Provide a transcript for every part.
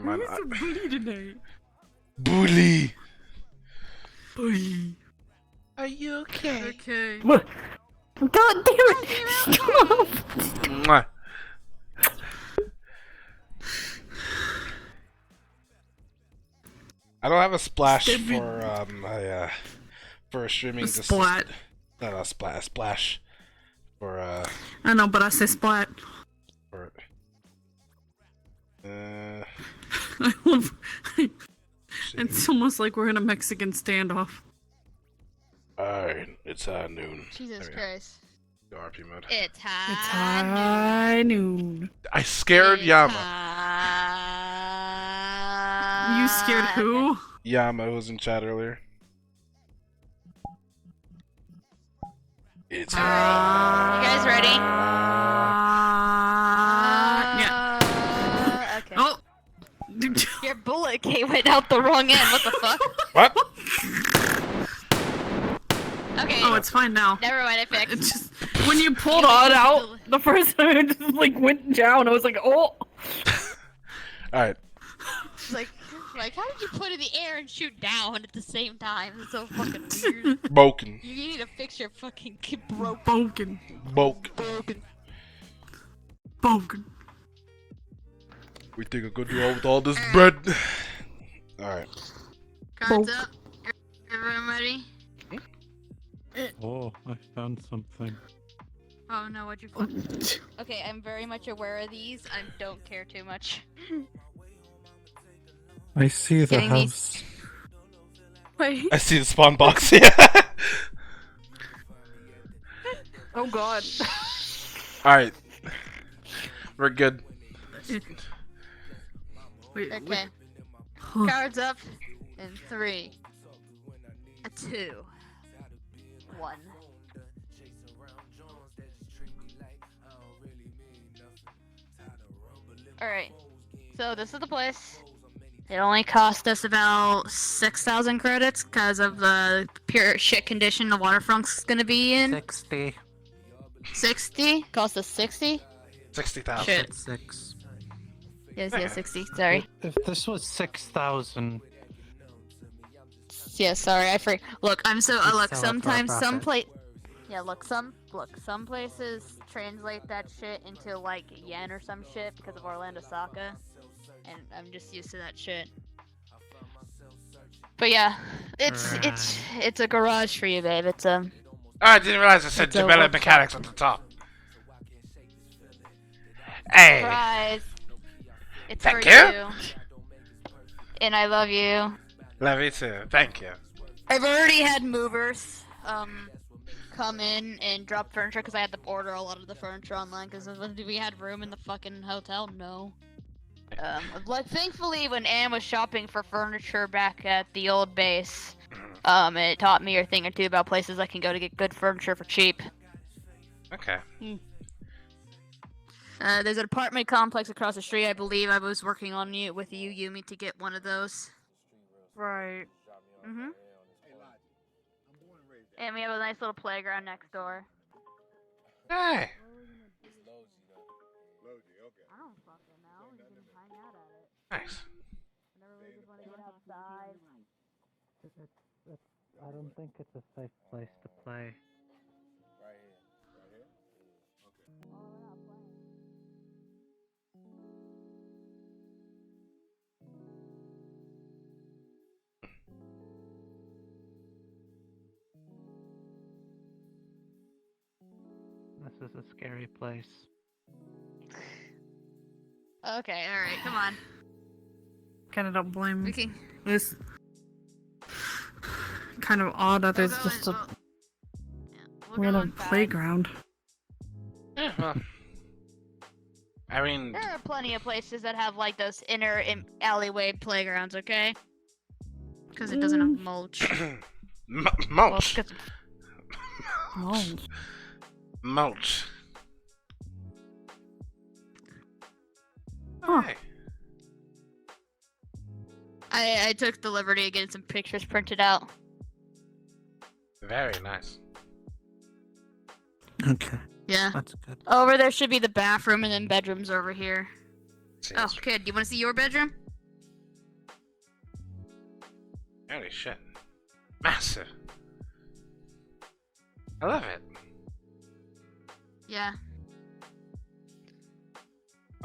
mind. Who's a bully tonight? Bully. Bully. Are you okay? Okay. What? God damn it! Stop! Mwah. I don't have a splash for a streaming. A splat. Not a splat. A splash. For I know, but I say splat. For. I love. It's almost like we're in a Mexican standoff. Alright, it's noon. Jesus Christ. Go RP mode. It's It's high high noon. I scared Yama. You scared who? Yama, who was in chat earlier. It's You guys ready? Yeah. Okay. Oh. Your bullet went out the wrong end. What the fuck? What? Okay. Oh, it's fine now. Never mind. I fixed. It's just when you pulled it out the first time, it just like went down. I was like, oh. Alright. It's like, how did you put it in the air and shoot down at the same time? It's so fucking weird. Broken. You need to fix your fucking broken. Broken. Broken. Broken. We think I could do all with all this bread. Alright. Cards up. Everyone ready? Oh, I found something. Oh no, what'd you find? Okay, I'm very much aware of these. I don't care too much. I see the Getting house. these- Wait. I see the spawn box, yeah. Oh god. Alright. We're good. Wait, Okay. Huh. Cards up in 3, 2, 1. Alright. So this is the place. It only cost us about 6,000 credits because of the pure shit condition the waterfront's gonna be in. 60. 60? Cost us 60? 60,000. Shit. 6. Yes, 60. Sorry. If this was 6,000, Yeah, sorry, I forgot. Look, I'm so Just look. sell it for a Sometimes some profit. Yeah, some places translate that shit into like yen or some shit because of Orlando Saka, and I'm just used to that shit. But yeah, it's a garage for you, babe. It's Oh, I didn't realize I said It's a develop workshop. mechanics at the top. Hey. surprise. It's Thank for you. and I love you. Love you too. Thank you. I've already had movers come in and drop furniture because I had to order a lot of the furniture online because we had room in the fucking hotel. No. Like thankfully when Anne was shopping for furniture back at the old base, it taught me a thing or two about places I can go to get good furniture for cheap. Okay. There's an apartment complex across the street. I believe I was working on you with you, Yumi, to get one of those. Right. Mhm. And we have a nice little playground next door. Hey. I don't fucking know. You can hang out at it. Nice. Whenever we just want to get outside. I don't think it's a safe place to play. Oh, we're not playing. This is a scary place. Okay, alright, come on. Kinda don't blame We me. can It's kind of odd that there's just a random playground. Yeah, well. I mean, There are plenty of places that have like those inner alleyway playgrounds, okay? Because it doesn't have mulch. mulch. 'cause- Oh. Mulch. Huh. Hey. I took the liberty of getting some pictures printed out. Very nice. Okay, Yeah. that's good. Over there should be the bathroom and then bedrooms over here. Oh, Seems- kid, do you want to see your bedroom? Holy shit. Massive. I love it. Yeah.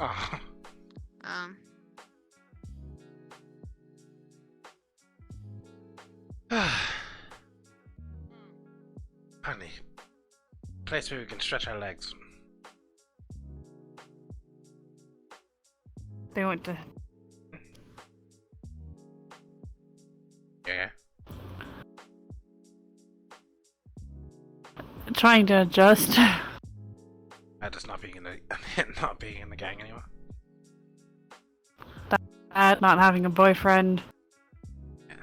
Oh. Honey. Place where we can stretch our legs. They went to. Yeah. Trying to adjust. Just not being in the not being in the gang anymore. Not having a boyfriend. Yeah.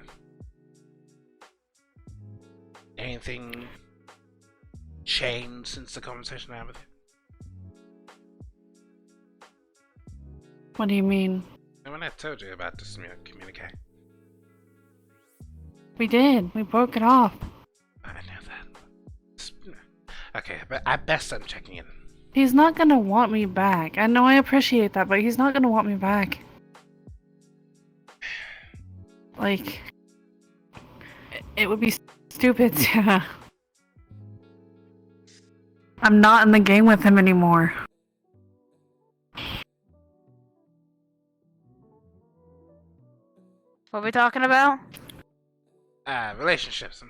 Anything changed since the conversation I had with you? What do you mean? And when I told you about this communicate. We did. We broke it off. I know that. Okay, but at best I'm checking in. He's not gonna want me back. I know I appreciate that, but he's not gonna want me back. Like, it would be stupid to... I'm not in the game with him anymore. What are we talking about? Relationships.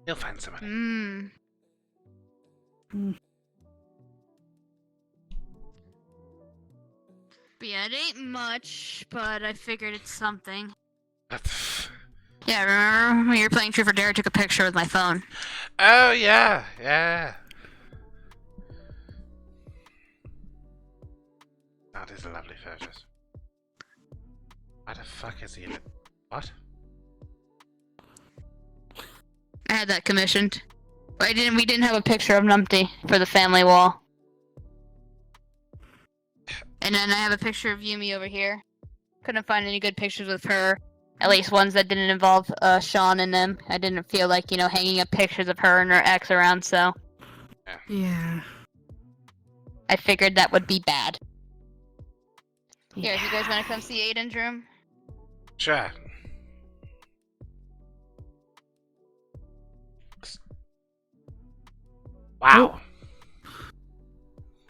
You'll find somebody. Yeah, it ain't much, but I figured it's something. That's... Yeah, remember when you were playing Truth or Dare, I took a picture with my phone. Oh, yeah, yeah. That is lovely photos. Why the fuck is he in it? What? I had that commissioned. But we didn't have a picture of Numpty for the family wall. And then I have a picture of Yumi over here. Couldn't find any good pictures with her. At least ones that didn't involve Sean in them. I didn't feel like, hanging up pictures of her and her ex around, so... Yeah. I figured that would be bad. Yeah. Here, you guys wanna come see Aiden's room? Sure. Wow.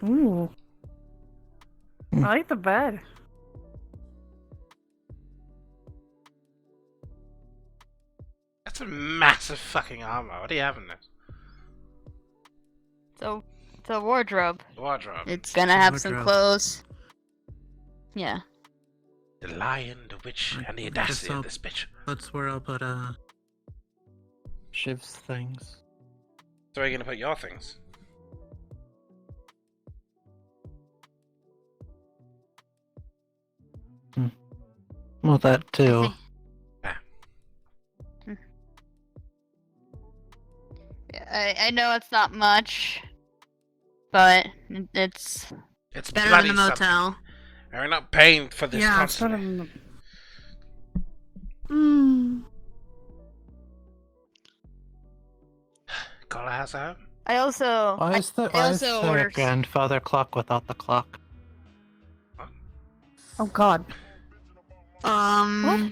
Ooh. I like the bed. That's a massive fucking armor. What do you have in this? So, it's a wardrobe. Wardrobe. It's gonna have some Wardrobe. clothes. Yeah. The lion, the witch, and the audacity of this bitch. That's where I'll put Shiv's things. So where are you gonna put your things? Well, that too. Yeah, I know it's not much, but it's It's better bloody than the motel. something. And we're not paying for this Yeah, it's sort constantly. of... Mm. Call a house out? I also Why is I also there a ordered. grandfather clock without the clock? Oh god. I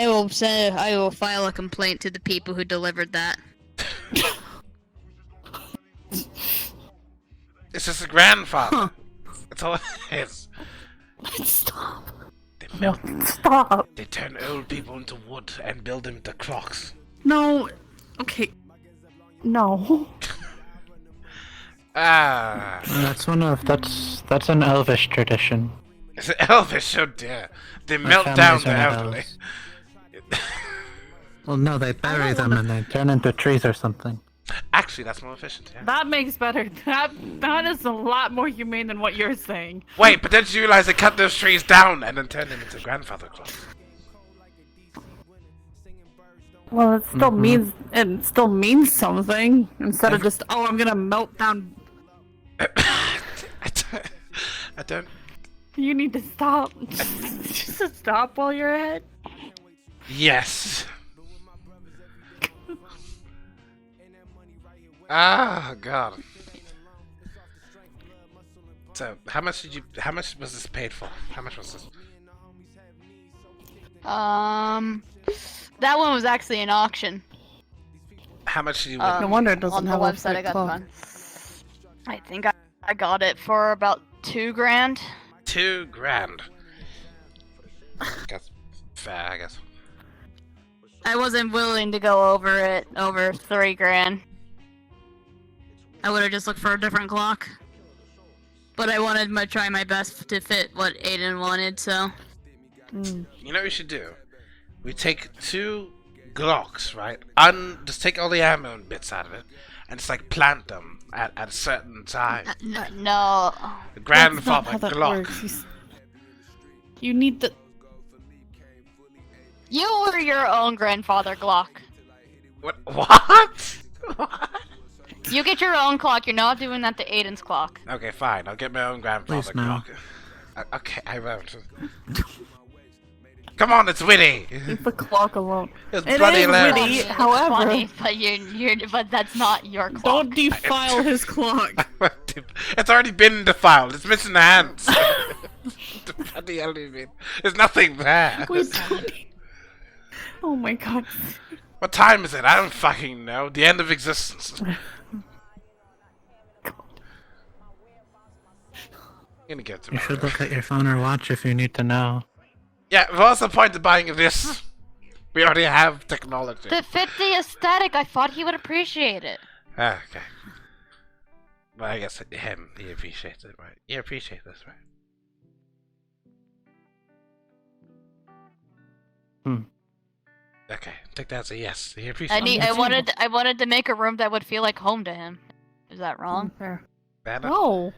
will file a complaint to the people who delivered that. It's just a grandfather. That's all it is. Stop. They melt. Stop. They turn old people into wood and build them into clocks. No. Okay. No. Ah. That's an Elvish tradition. It's Elvish, oh dear. They My melt down family's the one of elderly. Well, no, they bury them and they turn into trees or something. Actually, that's more efficient, yeah. That makes better. That is a lot more humane than what you're saying. Wait, but did you realize they cut those trees down and then turned them into grandfather clocks? Well, it still means something instead of just I'm gonna melt down. I don't. You need to stop. Just stop while you're ahead. Yes. Ah, God. So, how much was this paid for? How much was this? That one was actually an auction. How much did you win? No wonder it doesn't on the have a website I fake got clock. fun. I think I got it for about $2,000. $2,000. That's fair, I guess. I wasn't willing to go over it over $3,000. I would have just looked for a different clock. But I wanted to try my best to fit what Aiden wanted, so... You know what we should do? We take 2 Glocks, right? Just take all the ammo and bits out of it, and just like plant them at a certain time. No. The That's not grandfather how that Glock. works. You need the. You were your own grandfather Glock. What? What? What? You get your own clock. You're not doing that to Aiden's clock. Okay, fine. I'll get my own grandfather Please, no. Glock. Okay, I won't. Come on, it's witty. Leave the clock alone. It's It bloody is hilarious. witty. It's However- funny, but that's not your clock. Don't defile his clock. It's already been defiled. It's missing the hands. What the hell do you mean? There's nothing there. Oh my god. What time is it? I don't fucking know. The end of existence. I'm gonna get to You my should room. look at your phone or watch if you need to know. Yeah, what's the point of buying this? We already have technology. To fit the aesthetic, I thought he would appreciate it. Ah, okay. Well, I guess he appreciates it, right? You appreciate this, right? Okay, take that as a yes. He appreciates it. I wanted to make a room that would feel like home to him. Is that wrong? Fair. Bad No,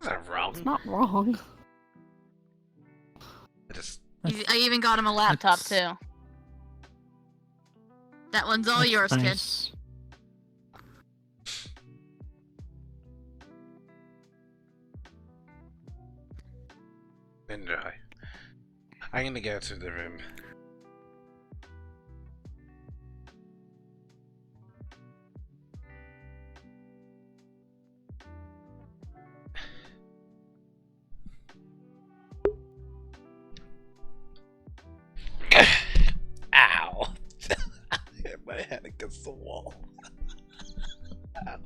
Is that wrong? it's not wrong. It is. I even got him a laptop, That's- too. That one's all That's yours, nice. Enjoy. I'm gonna go to the room. Ow! I hit my head against the wall. Ow.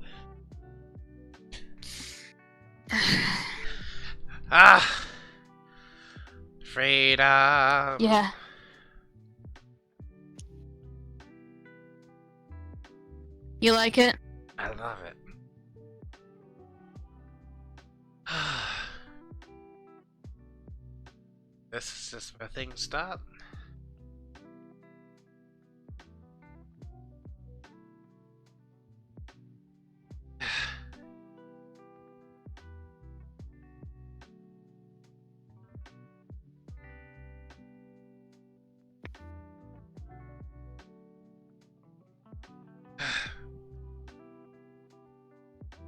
Ah! Freedom! Yeah. You like it? I love it. This is just where things start.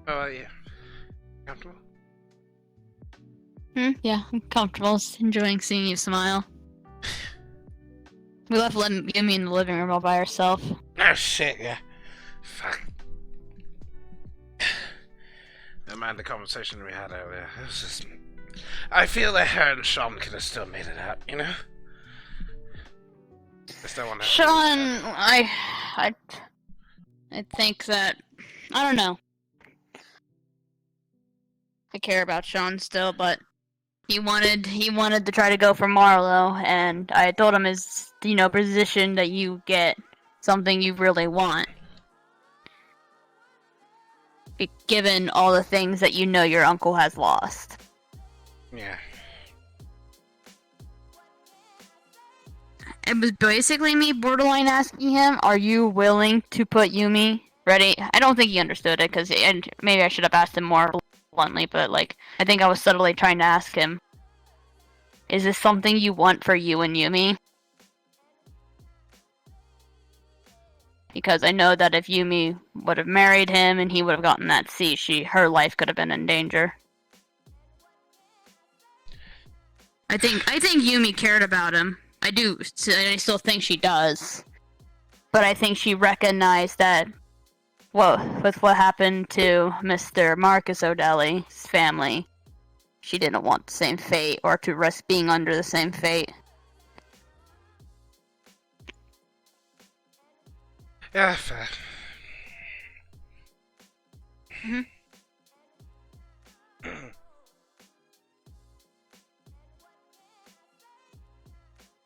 How about you? Comfortable? Yeah, I'm comfortable. Just enjoying seeing you smile. We left Yumi in the living room all by herself. Oh shit, yeah. Fuck. Never mind the conversation we had earlier. It was just... I feel that her and Sean could have still made it out, you know? I still want to... Sean, I think that... I don't know. I care about Sean still, but he wanted to try to go for Marlowe, and I told him his, position that you get something you really want. Given all the things that your uncle has lost. Yeah. It was basically me borderline asking him, are you willing to put Yumi ready? I don't think he understood it, and maybe I should have asked him more bluntly, but I think I was subtly trying to ask him, is this something you want for you and Yumi? Because I know that if Yumi would have married him and he would have gotten that seat, her life could have been in danger. I think Yumi cared about him. I do. I still think she does. But I think she recognized that, with what happened to Mr. Marcus O'Delly's family, she didn't want the same fate or to risk being under the same fate. Yeah, fair. Mhm.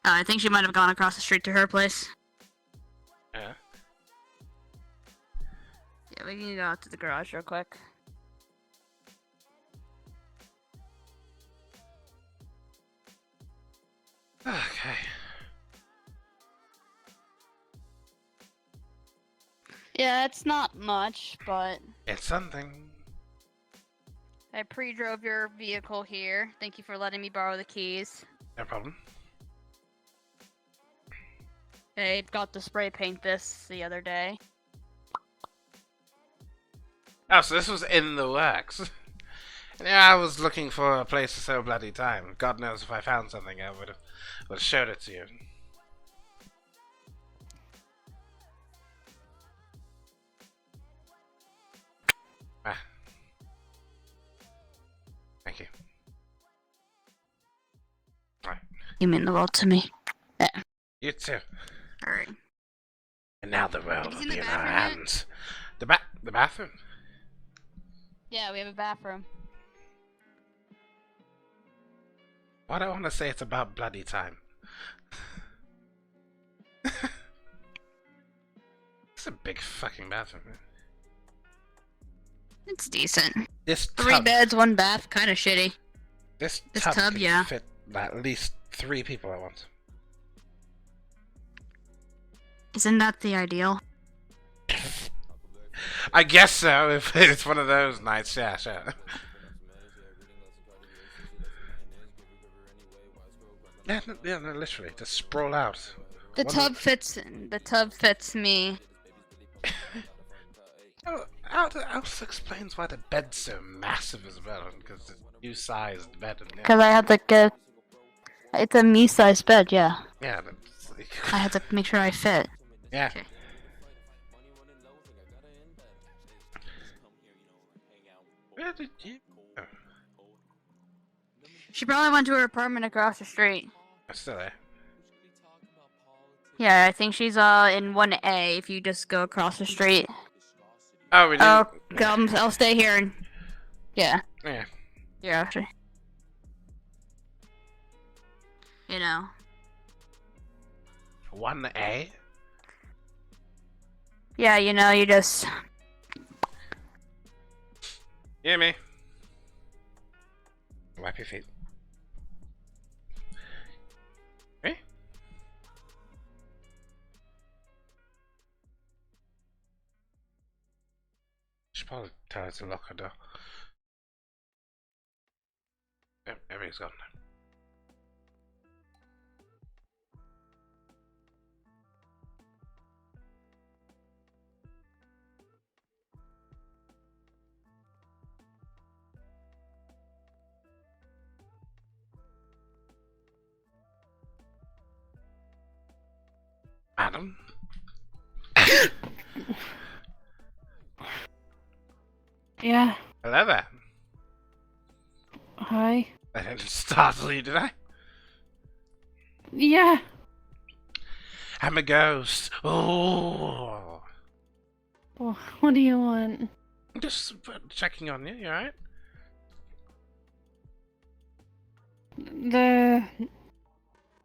I think she might have gone across the street to her place. Yeah. Yeah, we can go out to the garage real quick. Okay. Yeah, it's not much, but It's something. I pre-drove your vehicle here. Thank you for letting me borrow the keys. No problem. I got to spray paint this the other day. Oh, so this was in the works. Yeah, I was looking for a place to sell bloody time. God knows if I found something, I would have showed it to you. Ah. Thank you. Alright. You mean the world to me. You too. Alright. And now the world Have you will seen be the in our bathroom yet? hands. The bathroom? Yeah, we have a bathroom. Why do I want to say it's about bloody time? It's a big fucking bathroom. It's decent. This 3 tub, beds, 1 bath, kind of shitty. this this tub, tub, can yeah. fit at least 3 people at once. Isn't that the ideal? I guess so. If it's one of those nights, yeah, sure. Yeah, no, literally, just sprawl out. The One tub fits. The tub fits me. Oh, Alice explains why the bed's so massive as well, because it's a new-sized bed. And, Because I had to get... It's a me-sized bed, yeah. yeah, that's like, I had to make sure I fit. yeah. Okay. Where did you? Oh, She probably went to her apartment across the street. I'm still there. Yeah, I think she's in 1A if you just go across the street. Oh, we Oh, didn't. I'll stay here and... Yeah. Yeah. Yeah, actually. You know. 1A? Yeah, you know, you just... Yeah, me. Wipe your feet. Me? Should probably tell her to lock her door. Yep, everything's gone now. Madam? Yeah. Hello there. Hi. I didn't startle you, did I? Yeah. I'm a ghost. Oh. Well, what do you want? Just checking on you, you alright?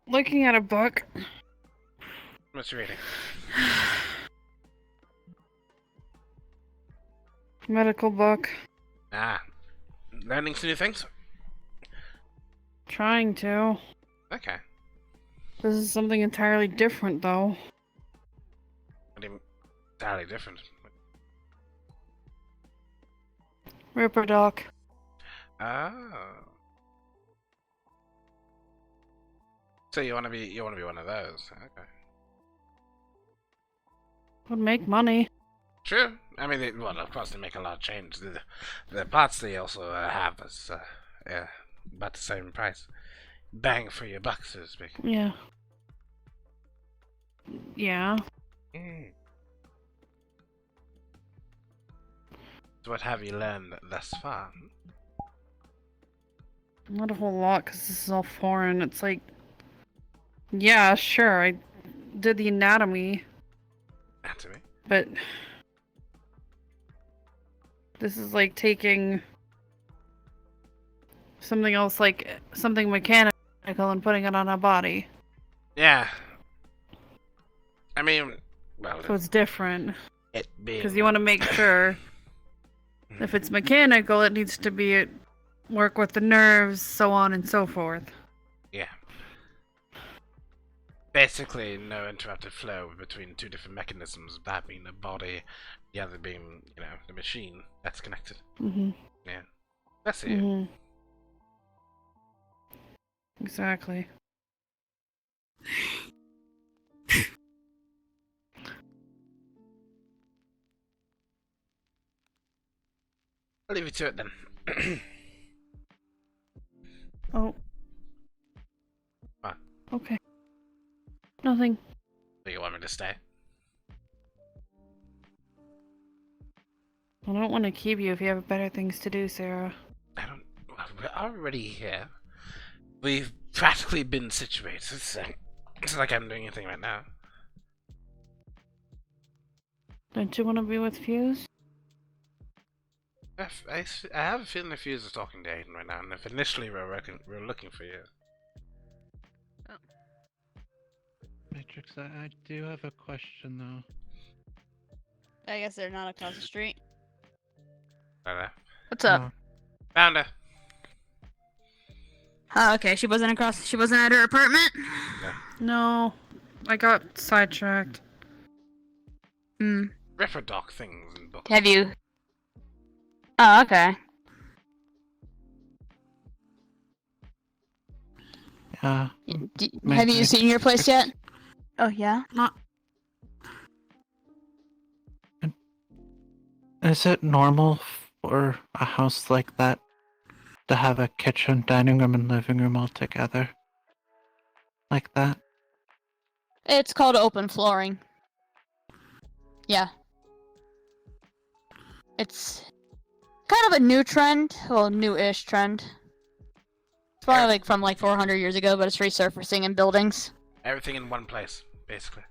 Looking at a book. What's you reading? Medical book. Ah. Learning some new things? Trying to. Okay. This is something entirely different, though. What do you mean? Entirely different. Ripper Doc. Oh. So you wanna be one of those? Okay. Would make money. True. I mean, well, of course they make a lot of change. The parts they also have is yeah, about the same price. Bang for your buck, so to speak. Yeah. Yeah. Mm. So what have you learned thus far? Not a whole lot, because this is all foreign. It's like... Yeah, sure, I did the anatomy. Anatomy? but this is like taking something else, like something mechanical, and putting it on a body. Yeah. I mean, well, So it's different. it being... Because you want to make sure if it's mechanical, it needs to be work with the nerves, so on and so forth. Yeah. Basically, no interrupted flow between two different mechanisms, that being the body, the other being, you know, the machine that's connected. Mm-hmm. Yeah. That's it. Mm-hmm. Exactly. I'll leave you to it then. Oh. What? Okay. Nothing. Do you want me to stay? I don't want to keep you if you have better things to do, Sarah. I don't... Well, we're already here. We've practically been situated, so it's like I'm doing anything right now. Don't you want to be with Fuse? I have a feeling the Fuse is talking to Aiden right now, and if initially we're looking for you. Matrix, I do have a question though. I guess they're not across the street. What's up? Found her. Oh, okay. She wasn't across. She wasn't at her apartment. No. I got sidetracked. Hmm. Ripper doc things and books. Have you? Oh, okay. Yeah. Have you seen your place yet? Oh yeah. Not. Is it normal for a house like that to have a kitchen, dining room, and living room all together? Like that? It's called open flooring. Yeah. It's kind of a new trend. Well, new-ish trend. It's probably like from like 400 years ago, but it's resurfacing in buildings. Everything in one place, basically.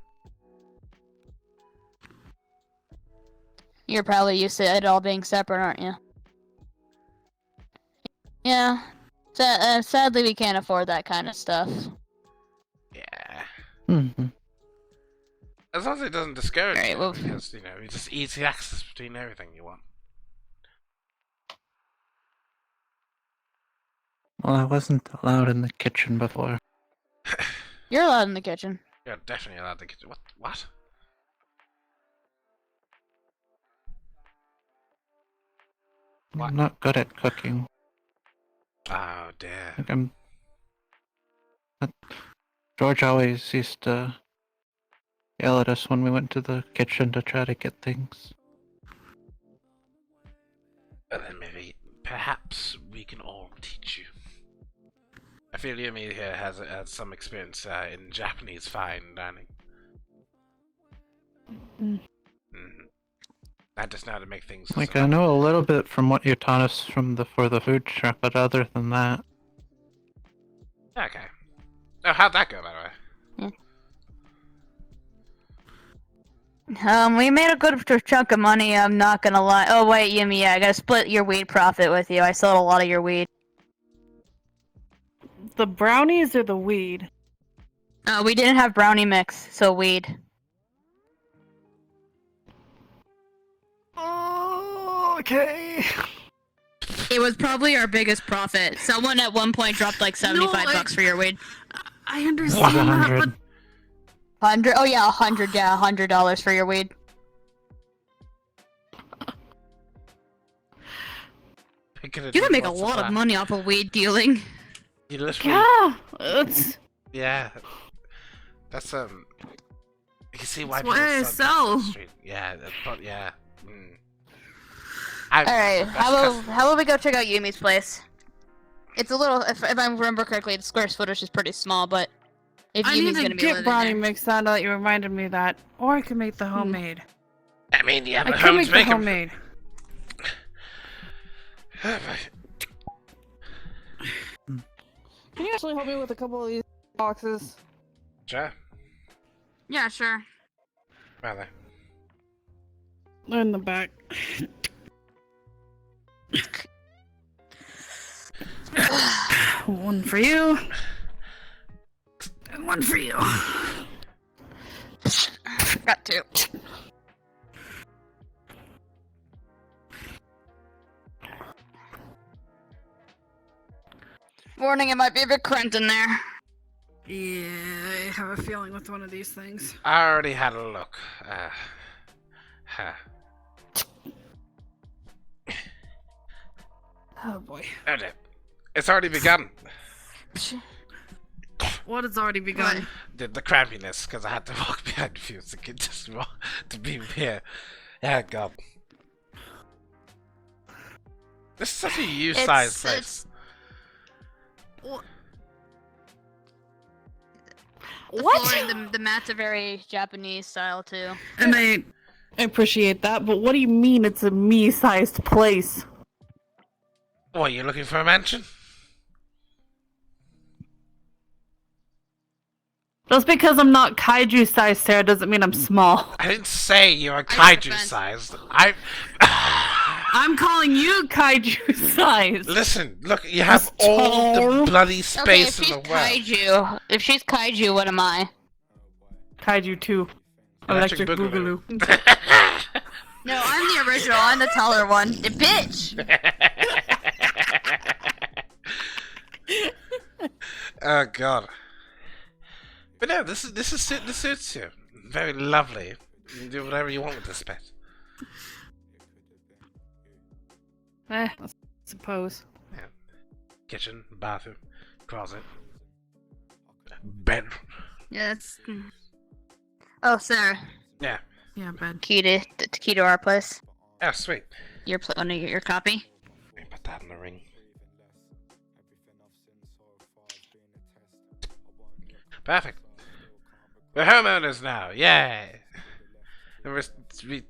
You're probably used to it all being separate, aren't you? Yeah. Sadly, we can't afford that kind of stuff. Yeah. Mm-hmm. As long as it doesn't discourage Alright, you, well- because, you know, it's just easy access between everything you want. Well, I wasn't allowed in the kitchen before. You're allowed in the kitchen. You're definitely allowed to get... What? What? I'm not good at cooking. Oh, dear. Like George always used to yell at us when we went to the kitchen to try to get things. Well, then maybe, perhaps we can all teach you. I feel Yumi here has some experience in Japanese fine dining. Mm. Mm-hmm. I just know how to make things. Like, I know a little bit from what you taught us for the food truck, but other than that... Okay. Oh, how'd that go, by the way? We made a good chunk of money. I'm not gonna lie. Oh wait, Yumi, yeah, I gotta split your weed profit with you. I sold a lot of your weed. The brownies or the weed? We didn't have brownie mix, so weed. Oh, okay. It was probably our biggest profit. Someone at one point dropped like 75 bucks for your weed. I It understand was that, 100. 100? Oh yeah, 100. Yeah, $100 for your weed. You can make a lot of money off of weed dealing. You literally, yeah, it's yeah. That's You can see why That's why I people sell. the street. Yeah, that's probably, yeah. Mm. Alright, how about we go check out Yumi's place? It's a little, if I remember correctly, the square footage is pretty small, but if I Yumi's need to gonna be get living brownie there. mix now that you reminded me of that. Or I could make the homemade. I mean, you have I a could home make to the make 'em. homemade. Can you actually help me with a couple of these boxes? Sure. Yeah, sure. Rather. They're in the back. One for you. And one for you. Got two. Warning, it might be a bit cramped in there. Yeah, I have a feeling with one of these things. I already had a look. Huh. Oh boy. Oh dear. It's already begun. What has already begun? The crampiness, because I had to walk behind a few seconds just to be here. Yeah, God. This is such a U-sized place. The What? flooring, the mats are very Japanese style too. And I appreciate that, but what do you mean it's a me-sized place? What, you looking for a mansion? Just because I'm not kaiju-sized, Sarah, doesn't mean I'm small. I didn't say you were kaiju-sized. I'm calling you kaiju-sized. Listen, look, you have all the bloody space in the world. Kaiju, if she's kaiju, what am I? Kaiju 2. Electric Electric Boogaloo. Boogaloo. No, I'm the original. I'm the taller one. Bitch. Oh God. But no, this suits you. Very lovely. You can do whatever you want with this pet. I suppose. Yeah. Kitchen, bathroom, closet, bedroom. Yeah, that's. Oh, Sarah. Yeah. Yeah, bed. Key to our place. Oh, sweet. Want to get your copy? Let me put that in the ring. Perfect. We're homeowners now. Yay! And we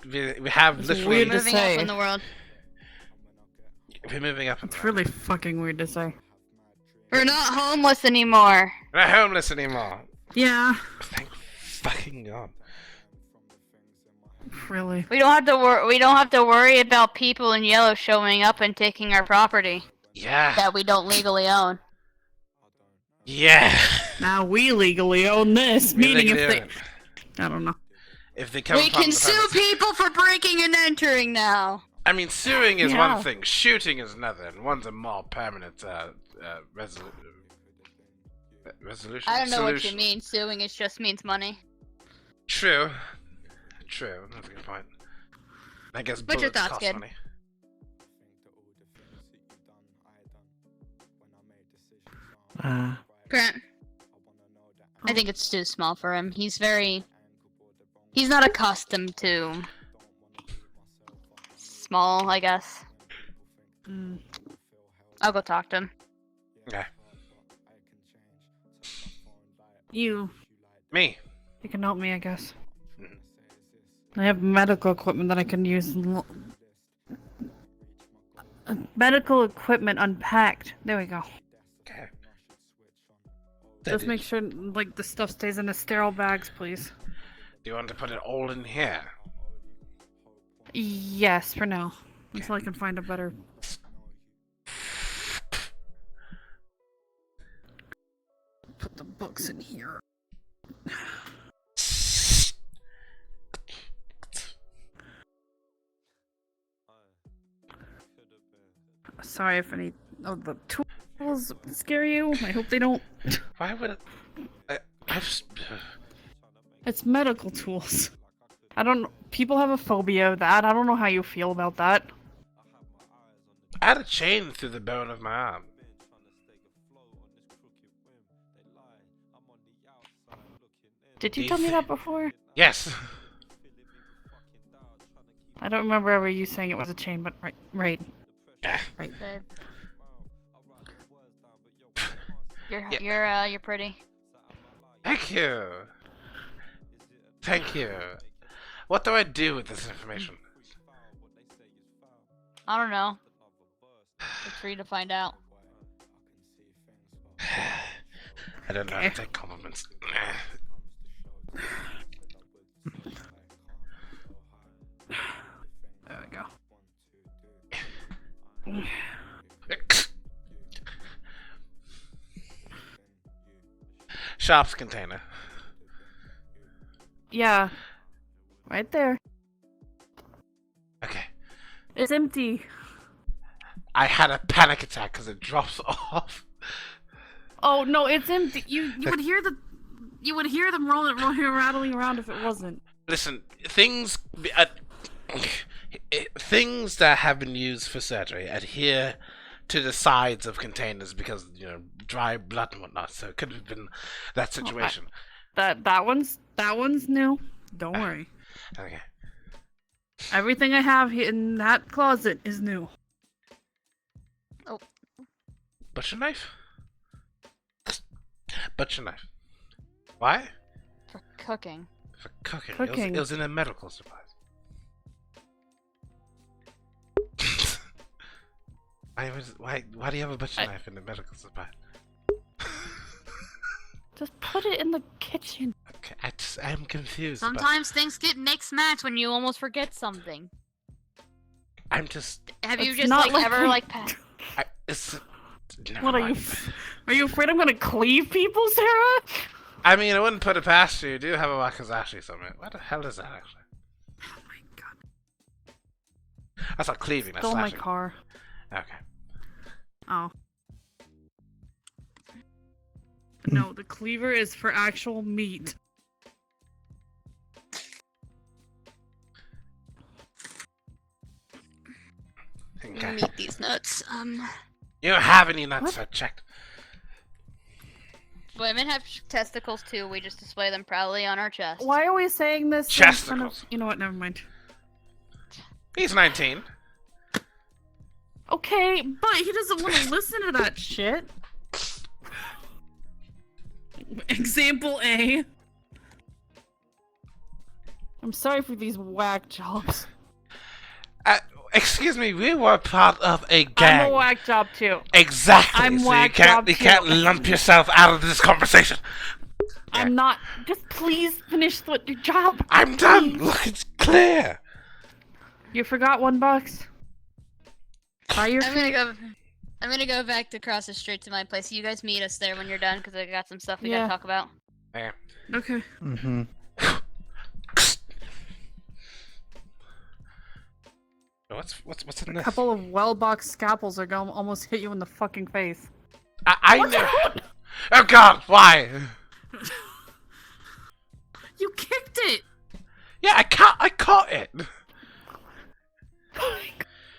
have It's literally. weird to Moving say. up in the world. We're moving up. It's really fucking weird to say. We're not homeless anymore. We're not homeless anymore. Yeah, Thank fucking God. really. We don't have to worry about people in yellow showing up and taking our property Yeah. that we don't legally own. Yeah. Now we legally own this, We meaning legally if they... own it. I don't know. If they come We upon can the sue premises. people for breaking and entering now. I mean, suing is Yeah. one thing, shooting is another, and one's a more permanent resolution. I don't know what you Solution. mean. Suing it just means money. True. True. That's a good point. I guess What's your bullets thoughts, cost kid? money. Grant. I think it's too small for him. He's not accustomed to small, I guess. Mm. I'll go talk to him. Okay. You Me. can help me, I guess. Mhm. I have medical equipment that I can use. Medical equipment unpacked. There we go. Okay. Just make sure, like, the stuff stays in the sterile bags, please. Do you want to put it all in here? Yes, for now. Until I can find a better... Put the books in here. Sorry if any of the tools scare you. I hope they don't. Why would it? I just. It's medical tools. I don't... People have a phobia of that. I don't know how you feel about that. I had a chain through the bone of my arm. Did you Do you tell me thi- that before? Yes. I don't remember ever you saying it was a chain, but right. Yeah. Right. Babe. Yeah. You're pretty. Thank you. Thank you. What do I do with this information? I don't know. It's for you to find out. I don't know how to take compliments. Shop's container. Yeah. Right there. Okay. It's empty. I had a panic attack because it drops off. Oh no, it's empty. You would hear them rolling, rattling around if it wasn't. Listen, things things that have been used for surgery adhere to the sides of containers because dry blood and whatnot. So it could have been that situation. That one's new. Don't worry. Okay. Everything I have in that closet is new. Butcher knife. Butcher knife. Why? For cooking. For cooking. Cooking. It was in a medical supplies. Why do you have a butcher knife in the medical supply? Just put it in the kitchen. Okay, I'm confused. Sometimes things get mixed match when you almost forget something. I'm just. Have you It's just not like like ever we- like What are you? Are you afraid I'm gonna cleave people, Sarah? I mean, I wouldn't put it past you. You do have a Wakazashi somewhere. What the hell is that actually? Oh my god. That's not cleaving. That's Stole my slashing. car. Okay. Oh. No, the cleaver is for actual meat. Okay. meat these nuts? You don't have any nuts. I checked. Women have testicles too. We just display them proudly on our chest. Why are we saying this? in front of- Chesticles. You know what? Never mind. He's 19. Okay, but he doesn't want to listen to that shit. Example A. I'm sorry for these whack jobs. Excuse me. We were part of a gang. I'm a whack job too. Exactly. I'm so whack you job can't too. lump yourself out of this conversation. I'm not. Just please finish your job. I'm done. Please. Look, it's clear. You forgot $1. Buy your I'm gonna go back across the street to my place. You guys meet us there when you're done, because I got some stuff we Yeah. gotta talk about. Yeah. Okay. Mm-hmm. What's in A this? couple of well-boxed scalpels are gonna almost hit you in the fucking face. I know. Oh God! Why? You kicked it. Yeah, I caught it.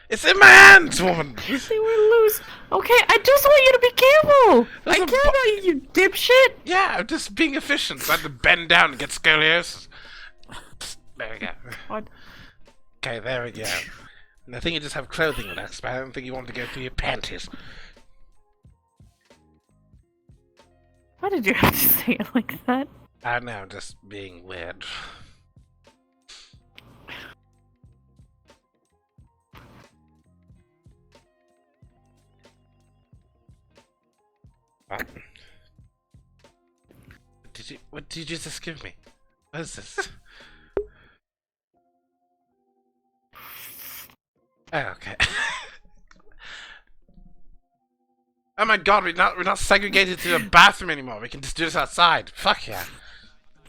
It's in my hands, woman. They were loose. Okay, I just want you to be careful. There's I a care about you, you dipshit. Yeah, I'm just being efficient. So I had to bend down and get scoliosis. There we go. What? Okay, there we go. And I think you just have clothing relaxed, but I don't think you want to go through your panties. Why did you have to say it like that? I don't know, I'm just being weird. What did you just give me? What is this? Oh, okay. Oh my God, we're not segregated to a bathroom anymore. We can just do this outside. Fuck yeah.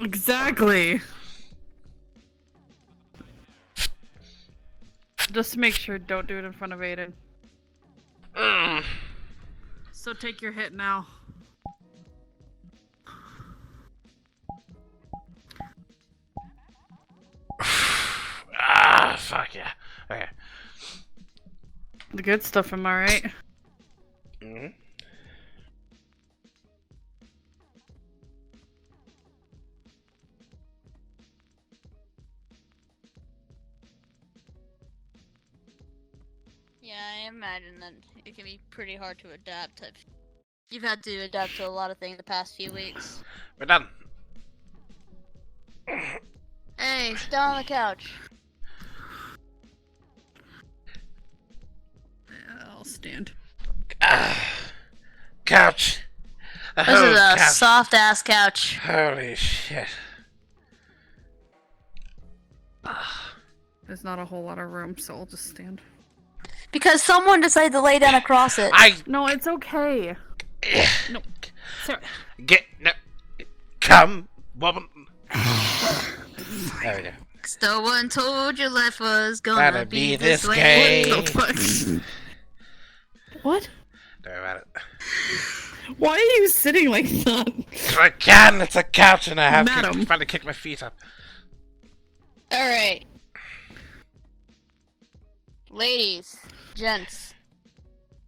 Exactly. Just make sure don't do it in front of Aiden. Mm. So take your hit now. Ah, fuck yeah. Okay. The good stuff, am I right? Mm-hmm. Yeah, I imagine that it can be pretty hard to adapt. You've had to adapt to a lot of things the past few weeks. We're done. Hey, sit down on the couch. Yeah, I'll stand. Couch. The This whole is a couch. soft ass couch. Holy shit. There's not a whole lot of room, so I'll just stand. Because someone decided to lay down across it. No, it's okay. No. Sarah. Get no. come, woman. There we go. No one told your life was Gotta gonna be be this this way. gay. What the fuck? What? Don't worry about it. Why are you sitting like that? I can. It's a couch, and I have Madam. to try to kick my feet up. Alright. Ladies, gents,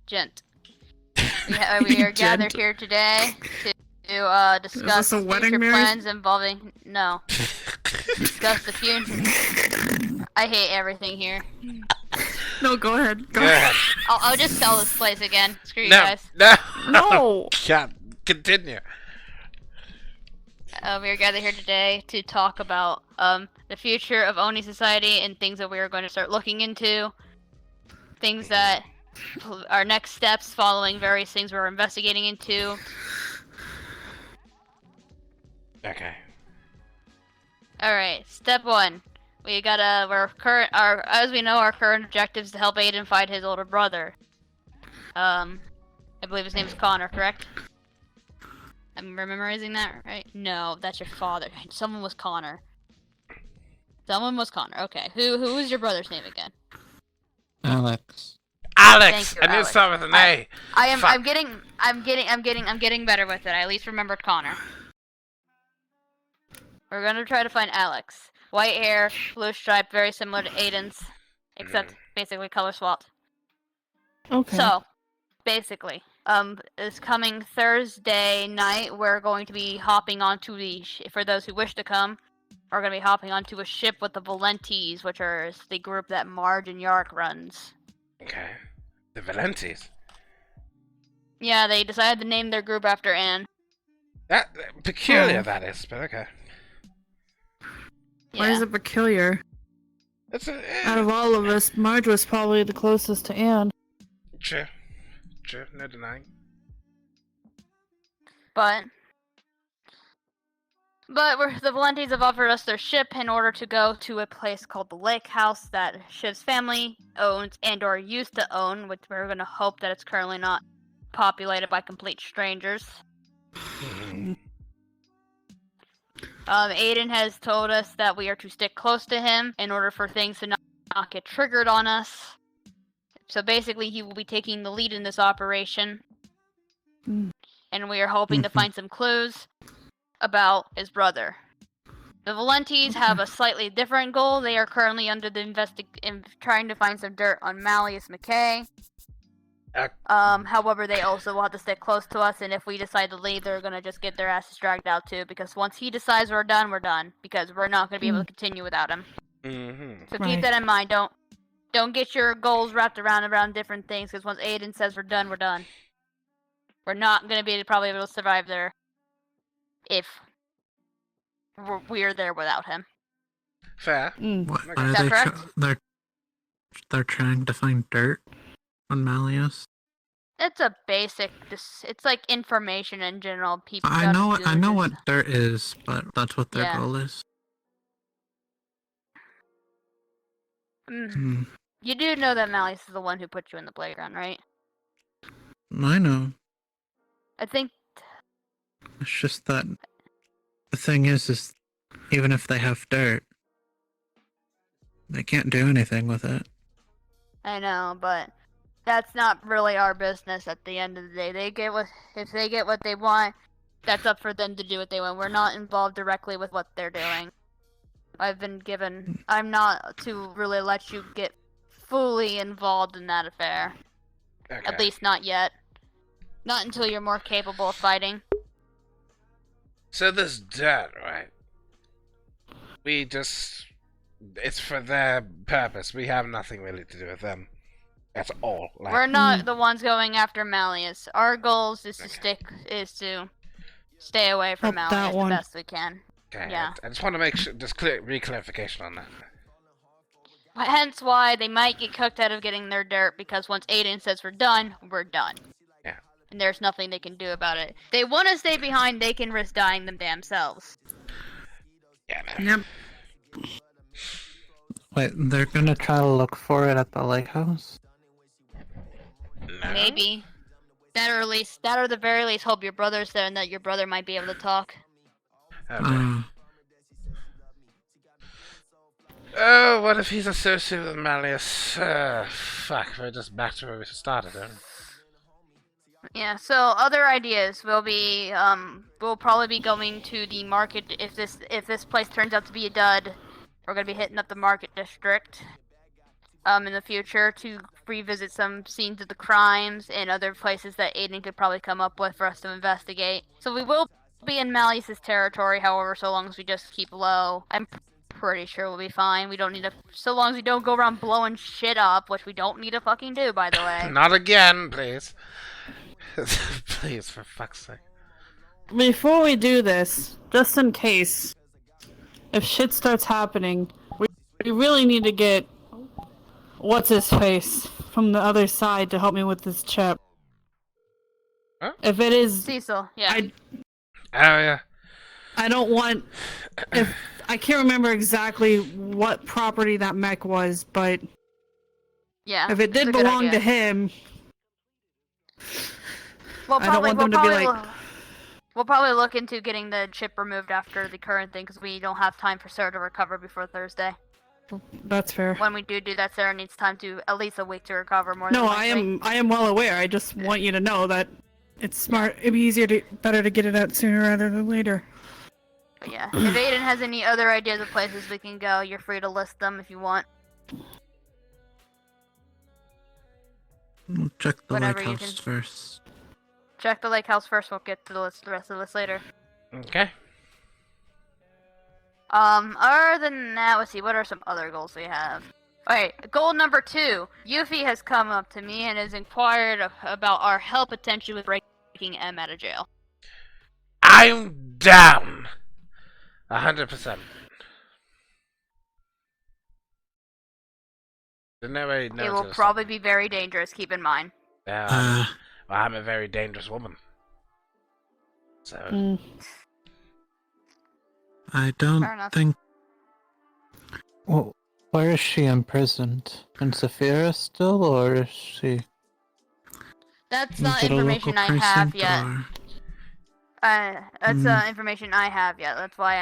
gent. We are gathered Gent. here today to discuss a wedding, future Mary? plans involving discuss the future. I hate everything here. No, go ahead. Go ahead. I'll just sell this place again. Screw you No, guys. no, No. God, continue. We are gathered here today to talk about the future of Oni Society and things that we are going to start looking into. Things that our next steps following various things we're investigating into. Okay. Alright, step one. We gotta, as we know, our current objective is to help Aiden find his older brother. I believe his name is Connor, correct? I'm memorizing that right? No, that's your father. Someone was Connor. Someone was Connor. Okay, who is your brother's name again? Alex. Alex! Thank you, I knew it Alex. started with an A. Fuck. I'm getting better with it. I at least remembered Connor. We're gonna try to find Alex. White hair, blue stripe, very similar to Aiden's, except basically color swapped. Okay. So, basically, this coming Thursday night, we're going to be hopping onto for those who wish to come, we're going to be hopping onto a ship with the Valentes, which are the group that Marge and Yark runs. Okay. The Valentes. Yeah, they decided to name their group after Anne. That peculiar Oh. that is, but okay. Why is it peculiar? It's Out of all of us, Marge was probably the closest to Anne. true. True, no denying. But the Valentes have offered us their ship in order to go to a place called the Lake House that Shiv's family owns and/or used to own, which we're going to hope that it's currently not populated by complete strangers. Aiden has told us that we are to stick close to him in order for things to not get triggered on us. So basically, he will be taking the lead in this operation. Mm. And we are hoping to find some clues about his brother. The Valentes have a slightly different goal. They are currently under the trying to find some dirt on Malleus McKay. However, they also will have to stick close to us, and if we decide to leave, they're gonna just get their asses dragged out too, because once he decides we're done, because we're not gonna be able to continue without him. Mm-hmm. So Right. keep that in mind. Don't get your goals wrapped around different things, because once Aiden says we're done, we're done. We're not gonna be probably able to survive there if we're there without him. Fair. What Okay. are Is that they? correct? They're trying to find dirt on Malleus. It's a basic. It's like information in general. People. I know what dirt is, but that's what their Yeah. goal is. Mm. Hmm. You do know that Malleus is the one who put you in the playground, right? I know. I think. It's just that the thing is even if they have dirt, they can't do anything with it. I know, but that's not really our business at the end of the day. If they get what they want, that's up for them to do what they want. We're not involved directly with what they're doing. I'm not to really let you get fully involved in that affair. Okay. At least not yet. Not until you're more capable of fighting. So this dirt, right? It's for their purpose. We have nothing really to do with them. That's all. Like, We're not the ones going after Malleus. Our goals is to stay away from Help that Malleus the one. best we can. okay, yeah. I just want to make sure, just re-clarification on that. Hence why they might get cooked out of getting their dirt, because once Aiden says we're done, we're done. Yeah. And there's nothing they can do about it. They want to stay behind, they can risk dying them damn selves. Yeah, man. Yep. Wait, they're gonna try to look for it at the lake house? No. Maybe. That or at the very least hope your brother's there and that your brother might be able to talk. Okay. Oh, what if he's associated with Malleus? Fuck, we're just back to where we started, then. Yeah, so other ideas will be we'll probably be going to the market if this place turns out to be a dud. We're gonna be hitting up the market district in the future to revisit some scenes of the crimes and other places that Aiden could probably come up with for us to investigate. So we will be in Malleus's territory, however, so long as we just keep low. I'm pretty sure we'll be fine. We don't need to, so long as we don't go around blowing shit up, which we don't need to fucking do, by the way. Not again, please. Please, for fuck's sake. Before we do this, just in case, if shit starts happening, we really need to get what's his face from the other side to help me with this chip. Huh? If it is Cecil, yeah. Oh, yeah. I don't want. If I can't remember exactly what property that mech was, but Yeah. if it it's a did good belong idea. to him, We'll I don't want them to be like. We'll probably look into getting the chip removed after the current thing, because we don't have time for Sarah to recover before Thursday. That's fair. When we do that, Sarah needs time to at least a week to recover more. No, than I likely. am well aware. I just want you to know that it's smart. It'd be better to get it out sooner rather than later. But yeah, if Aiden has any other ideas of places we can go, you're free to list them if you want. We'll check the Whatever you lighthouse can- first. Check the lake house first. We'll get to the rest of this later. Okay. Other than that, let's see. What are some other goals we have? Alright, goal number 2. Yuffie has come up to me and has inquired about our help potentially with breaking M out of jail. I'm down. 100%. Didn't nobody It notice? will probably be very dangerous, keep in mind. Yeah, I'm a very dangerous woman. So, I Fair don't enough. think. Well, where is she imprisoned? In Saphira still, or is she? That's Is not it a information local I have precinct, yet. or- That's information I have yet. That's why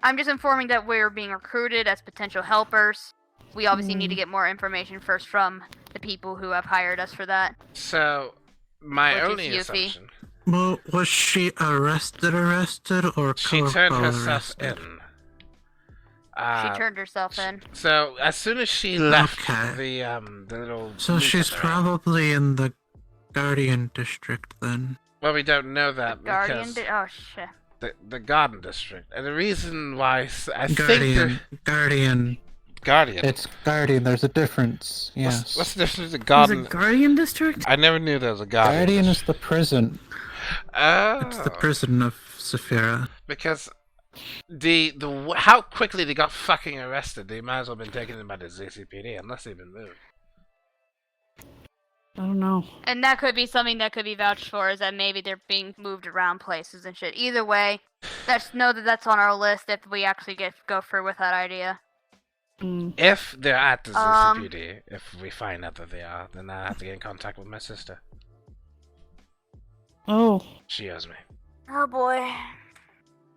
I'm just informing that we're being recruited as potential helpers. We obviously need to get more information first from the people who have hired us for that. so my Which is only Yuffie. assumption, Well, was she arrested, or she turned corporal herself arrested? in. She turned herself in. So as soon as she left Okay. the little. So loop she's at the- probably in the Guardian District then. Well, we don't know that Guardian. because Oh shit. the Garden District, and the reason why I think Guardian. the Guardian. It's Guardian. There's a difference. Yes. What's the difference between Is Garden? it Guardian District? I never knew there was a Guardian. Guardian is District. the prison. Oh. It's the prison of Saphira. Because how quickly they got fucking arrested, they might as well have been taken in by the ZCPD unless they've been moved. I don't know. And that could be something that could be vouched for, is that maybe they're being moved around places and shit. Either way, know that that's on our list if we actually go through with that idea. If they're at the ZCPD, if we find out that they are, then I have to get in contact with my sister. Oh, She owes me. Oh boy.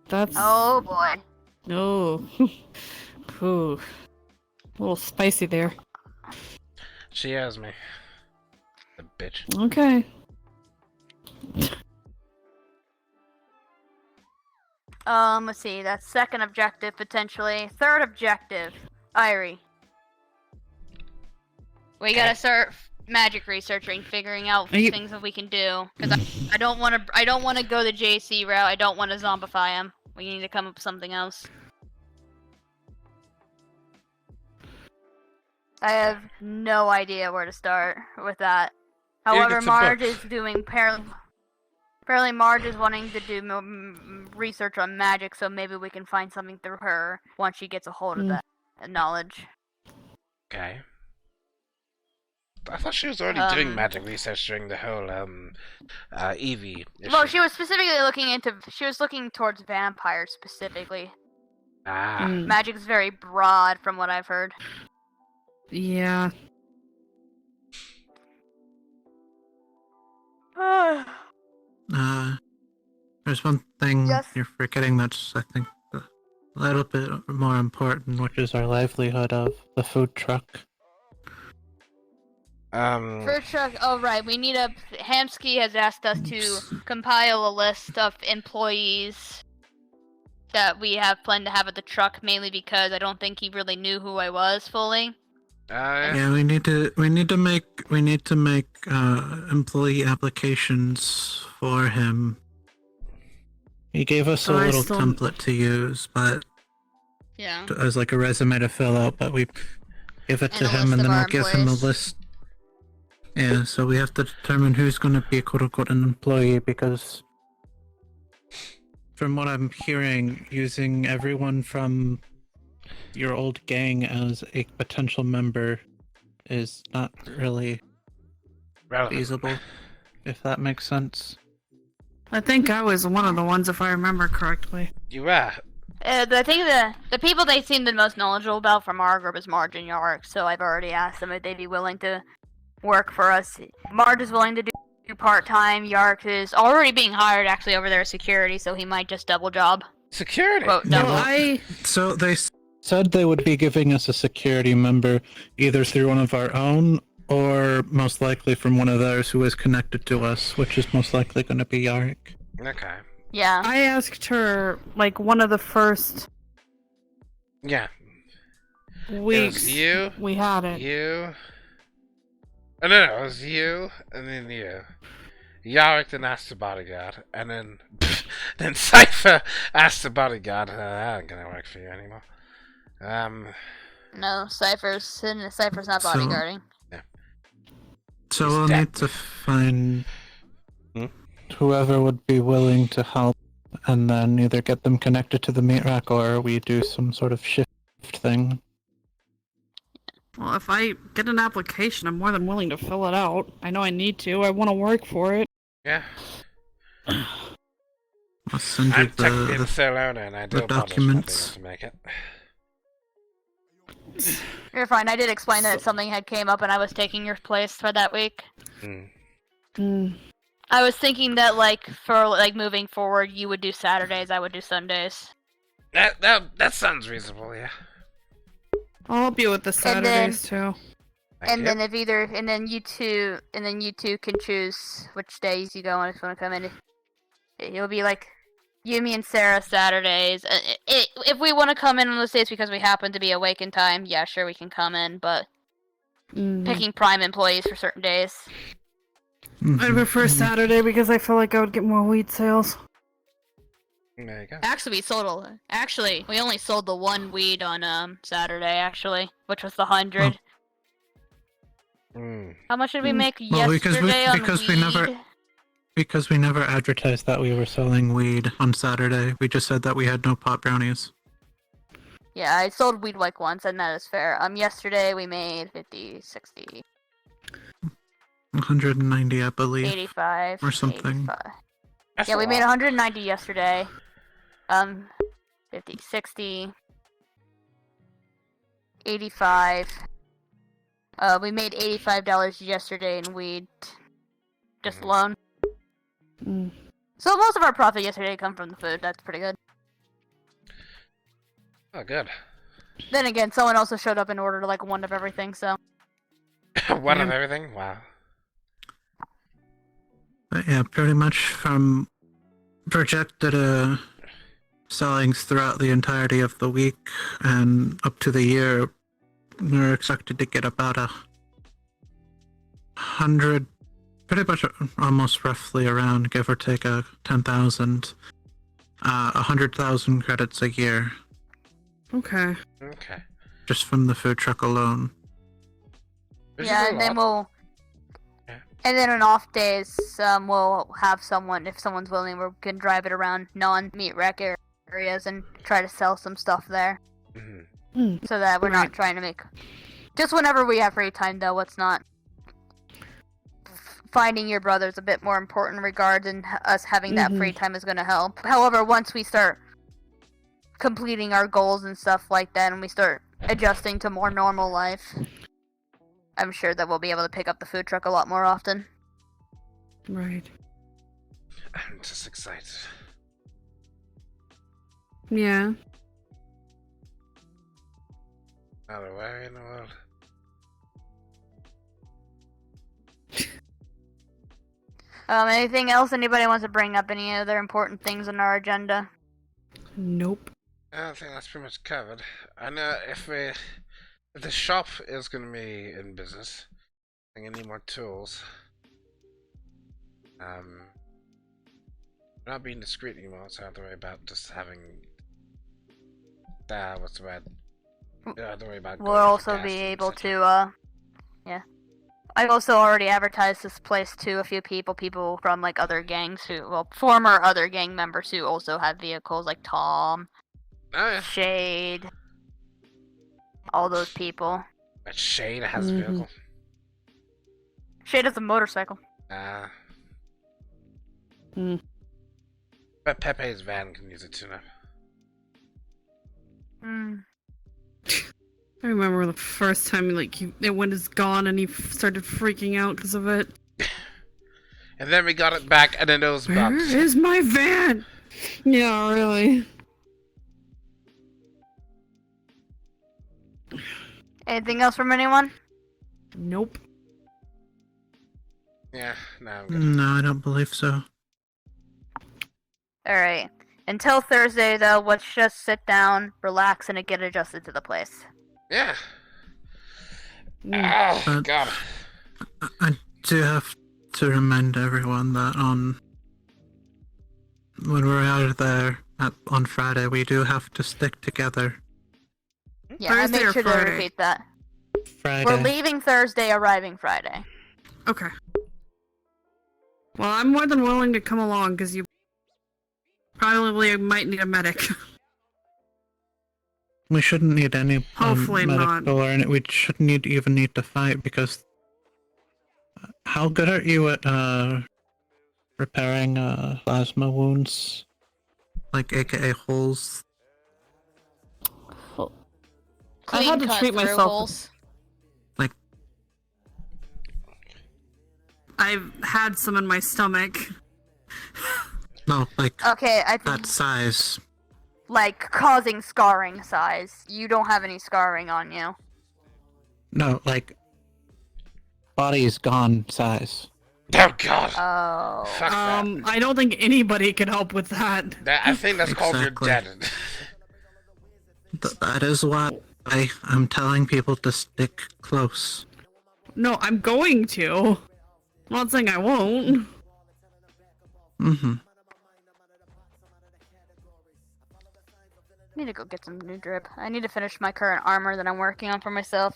that's. Oh boy. No. Ooh. A little spicy there. She owes me. The bitch. Okay. Let's see. That's second objective, potentially. Third objective. Irie. We gotta start magic researching, figuring out Are you- things that we can do. Because I don't want to go the JC route. I don't want to zombify him. We need to come up with something else. I have no idea where to start with that. However, it's a Marge book. is doing apparently Marge is wanting to do research on magic, so maybe we can find something through her once she gets a hold of that knowledge. Okay. I thought she was already doing magic research during the whole Eevee issue. Well, she was specifically looking towards vampires specifically. Ah. Magic's very broad from what I've heard. Yeah. There's one thing Yes. you're forgetting that's, I think, a little bit more important, which is our livelihood of the food truck. First truck. Oh right, we need a. Hamsky has asked us to compile a list of employees that we have planned to have at the truck, mainly because I don't think he really knew who I was fully. Yeah, we need to make employee applications for him. He gave us a But I little still- template to use, but Yeah. as like a resume to fill out, but we give it And to a him list and of then our we'll give him a employees. list. Yeah, so we have to determine who's going to be quote unquote an employee, because from what I'm hearing, using everyone from your old gang as a potential member is not really Relevant. feasible, if that makes sense. I think I was one of the ones, if I remember correctly. You are. I think the people they seem the most knowledgeable about from our group is Marge and Yark, so I've already asked them if they'd be willing to work for us. Marge is willing to do part-time. Yark is already being hired actually over there as security, so he might just double job. Security. Quote, Yeah, double. Well, So they said they would be giving us a security member either through one of our own or most likely from one of theirs who is connected to us, which is most likely going to be Yark. Okay. Yeah. I asked her, like, one of the first Yeah. weeks you, we had it. You. Oh, no, it was you, and then you. Yarick then asked the bodyguard, and then then Cypher asked the bodyguard. That ain't gonna work for you anymore. No, Cypher's not So- bodyguarding. So He's we'll dead. need to find Hmm? whoever would be willing to help, and then either get them connected to the meat rack or we do some sort of shift thing. Well, if I get an application, I'm more than willing to fill it out. I know I need to. I want to work for it. Yeah. I'll send you I'm technically the the sole owner, and I do the apologize for not being documents. able to make it. You're fine. I did explain that something had came up and I was taking your place for that week. I was thinking that for moving forward, you would do Saturdays, I would do Sundays. That sounds reasonable, yeah. I'll help you with the Saturdays too. Thank you. Then and then you two can choose which days you go on if you want to come in. It'll be like you, me, and Sarah Saturdays. If we want to come in on those days because we happen to be awake in time, yeah, sure, we can come in. But picking prime employees for certain days. I prefer Saturday because I feel like I would get more weed sales. There you go. Actually, we only sold the one weed on Saturday, actually, which was the 100. How much did we make Well, because we- yesterday on because weed? Because we never advertised that we were selling weed on Saturday. We just said that we had no pot brownies. Yeah, I sold weed like once, and that is fair. Yesterday we made 50, 60, 190, I believe. 85, Or something. 85. That's Yeah, a we made lot. 190 yesterday. 50, 60, 85. We made $85 yesterday in weed, just alone. So most of our profit yesterday come from the food. That's pretty good. Oh, good. Then again, someone also showed up and ordered like one of everything. So One of everything? Wow. But yeah, pretty much from projected sellings throughout the entirety of the week and up to the year, we're expected to get about 100, pretty much almost roughly around, give or take 10,000, 100,000 credits a year, Okay. Okay. just from the food truck alone. Which is yeah, a and then lot. and then on off days, we'll have someone, if someone's willing, we can drive it around non-meat rack areas and try to sell some stuff there, Mhm. so that we're not trying to make. Just whenever we have free time, though, it's not. Finding your brother's a bit more important regards, and us having that free time is going to help. However, once we start completing our goals and stuff like that, and we start adjusting to more normal life, I'm sure that we'll be able to pick up the food truck a lot more often. Right. I'm just excited. Yeah. Not a worry in the world. Anything else anybody wants to bring up? Any other important things on our agenda? Nope. I think that's pretty much covered. I know if the shop is going to be in business, I'm going to need more tools. Not being discreet anymore, so I have to worry about just having. What's the word? I have to worry about. We'll also be able to, yeah. I've also already advertised this place to a few people from like other gangs former other gang members who also have vehicles, like Tom, Oh yeah. Shade, all those people. But Shade has a vehicle. Shade has a motorcycle. But Pepe's van can use it too now. I remember the first time, like, it went is gone and he started freaking out because of it. And then we got it back, and then it was bugged. Where is my van? Yeah, really. Anything else from anyone? Nope. Yeah, no, I'm good. No, I don't believe so. Alright. Until Thursday, though, let's just sit down, relax, and get adjusted to the place. Yeah. Mm. Oh, God. I do have to remind everyone that when we're out of there on Friday, we do have to stick together. Yeah, Thursday I made or sure Friday? to repeat that. Friday. We're leaving Thursday, arriving Friday. Okay. Well, I'm more than willing to come along because you probably might need a medic. We shouldn't need any Hopefully not. medical or we shouldn't even need to fight because how good are you at repairing plasma wounds? Like aka holes? I had to Clean cut treat through myself. holes. Like I've had some in my stomach. no, like Okay, I think, that size. like, causing scarring size. You don't have any scarring on you. No, like body's gone size. Oh, God. Oh. Fuck that. I don't think anybody could help with that. I think that's called you're Exactly. dead. That is why I'm telling people to stick close. No, I'm going to. I'm not saying I won't. Mm-hmm. I need to go get some new drip. I need to finish my current armor that I'm working on for myself.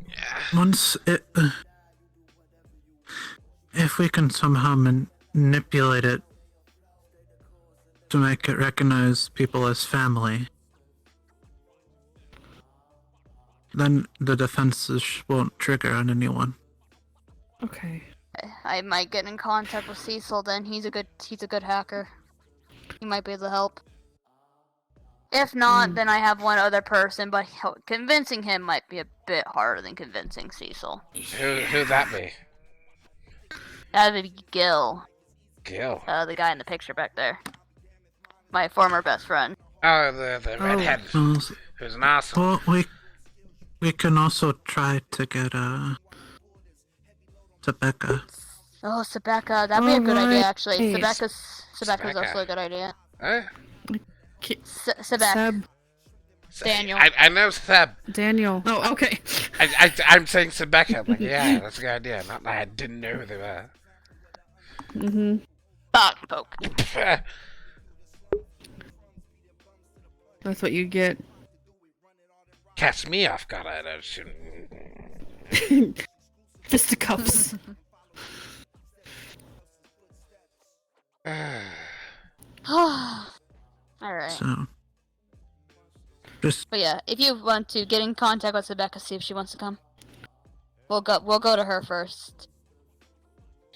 Yeah. Once it, if we can somehow manipulate it to make it recognize people as family, then the defenses won't trigger on anyone. Okay. I might get in contact with Cecil then. He's a good hacker. He might be able to help. If not, then I have one other person, but convincing him might be a bit harder than convincing Cecil. Who'd that be? That would be Gil, Gil. the guy in the picture back there. My former best friend. Oh, the redhead. Well, Who's an asshole. well, we can also try to get Rebecca. Oh, Sebeka, that'd be a good idea, actually. Alright. Sebeka's also a good idea. Eh? Sebek. Seb. Daniel. I know Seb. Daniel. Oh, okay. I'm saying Sebeka. I'm like, yeah, that's a good idea. Not that I didn't know who they were. Mm-hmm. Fuck, poke. That's what you get. Catch me off guard, I don't shoot. Fisticuffs. Alright. So, just But yeah, if you want to get in contact with Sebeka, see if she wants to come. We'll go to her first.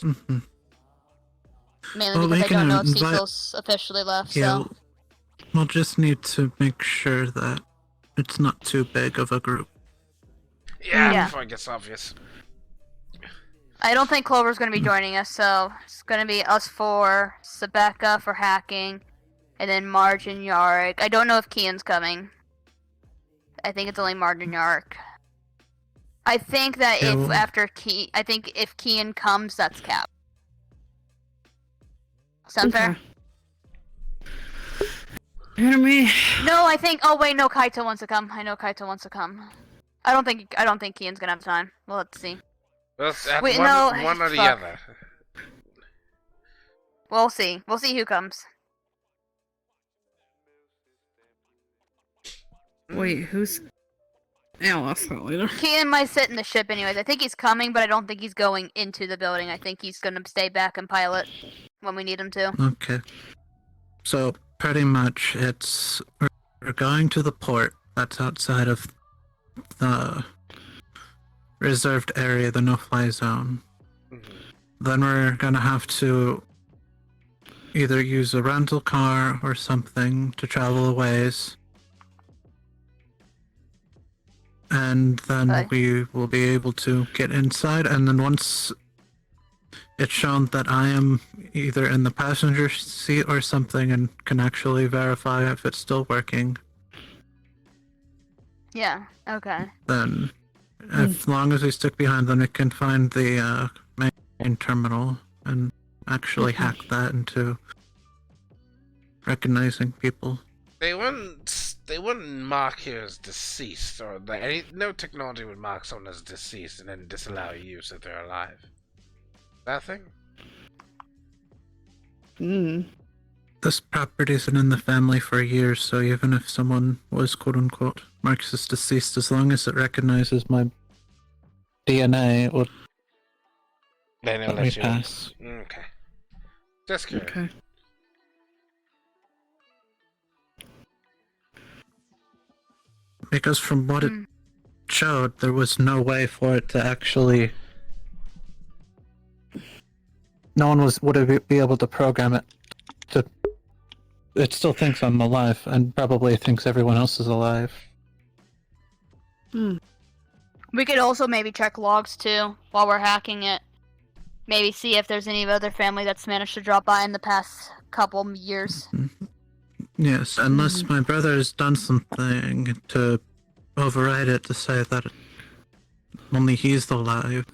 mhm. Mainly Well, because we I don't can know if invite- Cecil's officially left, yeah, so. we'll just need to make sure that it's not too big of a group. Yeah, Yeah. before it gets obvious. I don't think Clover's gonna be joining us, so it's gonna be us four, Sebeka for hacking, And then Marge and Yarick. I don't know if Kian's coming. I think it's only Marge and Yarick. I think that Yeah, if well- after I think if Kian comes, that's Cap. Sound fair? Hear me? No, I think. Oh wait, no. Kaito wants to come. I know Kaito wants to come. I don't think Kian's gonna have time. Well, let's see. Well, at Wait, one, no, one or the fuck. other. We'll see. We'll see who comes. Wait, who's... Yeah, I'll ask that later. Kian might sit in the ship anyways. I think he's coming, but I don't think he's going into the building. I think he's gonna stay back and pilot when we need him to. Okay. So pretty much we're going to the port that's outside of the reserved area, the no-fly zone. Mhm. Then we're gonna have to either use a rental car or something to travel a ways. And then Okay. we will be able to get inside, and then once it's shown that I am either in the passenger seat or something and can actually verify if it's still working, Yeah. Okay. then as long as we stick behind, then we can find the main terminal and actually hack that into recognizing people. They wouldn't mark you as deceased, or no technology would mark someone as deceased and then disallow use if they're alive. That thing? Hmm. This property's been in the family for years, so even if someone was quote-unquote marked as deceased, as long as it recognizes my DNA, it would Then it'll let me let you. pass. Okay. Just curious. Okay. Because from what it Hmm. showed, there was no way for it to actually... No one would be able to program it to... It still thinks I'm alive, and probably thinks everyone else is alive. Hmm. We could also maybe check logs too while we're hacking it. Maybe see if there's any other family that's managed to drop by in the past couple years. Yes, unless my brother has done something to override it to say that only he's alive.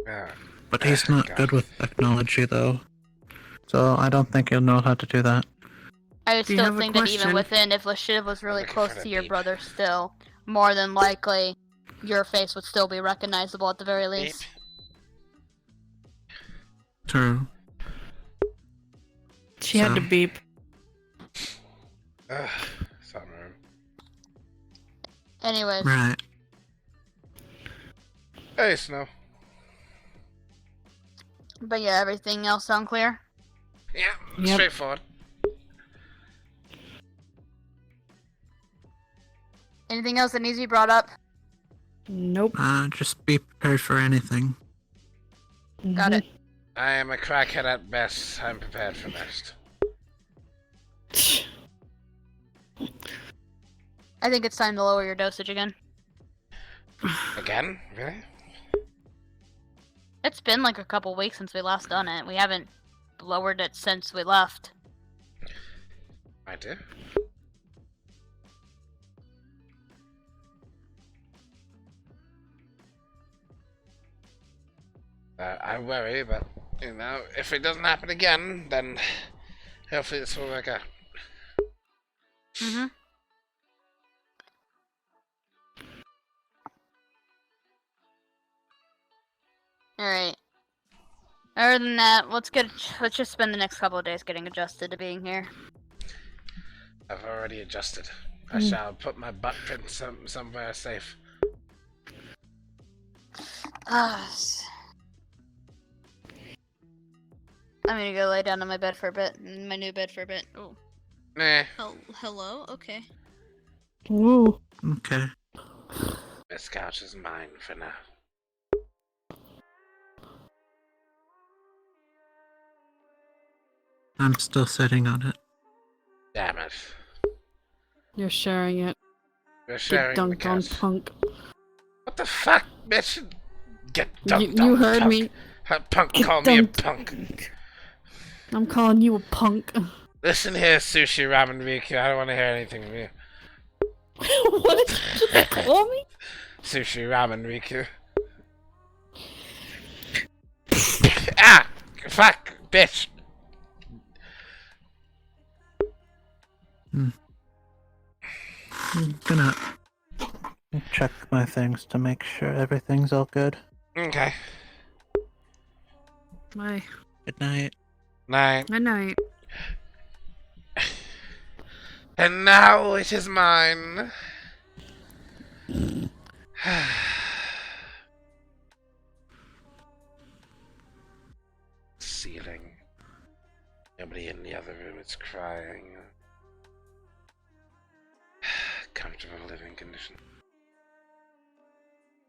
Yeah. But he's not God. good with technology, though. So I don't think he'll know how to do that. I would Do you still have a think that even question? within, if Lashiv was really Looking close for the to your beep. brother still, more than likely, your face would still be recognizable at the very Beep. least. True. She had to So- beep. Ugh. Something wrong. Anyways, Right. Hey, Snow. but yeah, everything else sound clear? Yeah, Yep. straightforward. Anything else that needs to be brought up? Nope. Just be prepared for anything. Got it. I am a crackhead at best. I'm prepared for most. I think it's time to lower your dosage again. Again? Really? It's been like a couple weeks since we last done it. We haven't lowered it since we left. I do. I worry, but, you know, if it doesn't happen again, then hopefully this will work out. Mm-hmm. Alright. Other than that, let's just spend the next couple of days getting adjusted to being here. I've already adjusted. I shall put my butt print somewhere safe. I'm gonna go lay down on my bed for a bit, in my new bed for a bit. Oh, Nah, hello? Okay. Ooh. Okay. this couch is mine for now. I'm still sitting on it. Damn it. You're sharing it. We're Get sharing the dunked on, couch. punk. What the fuck, bitch? Get dunked You on, heard punk. me. Punk Get call me a dunked. punk. I'm calling you a punk. Listen here, Sushi Ramen Riku. I don't want to hear anything from you. What did you just call me? Sushi Ramen Riku. Ah! Fuck! Bitch! I'm gonna check my things to make sure everything's all good. Okay. Bye. Good night. Night. Good night. And now it is mine. Ceiling. Nobody in the other room is crying. Comfortable living condition.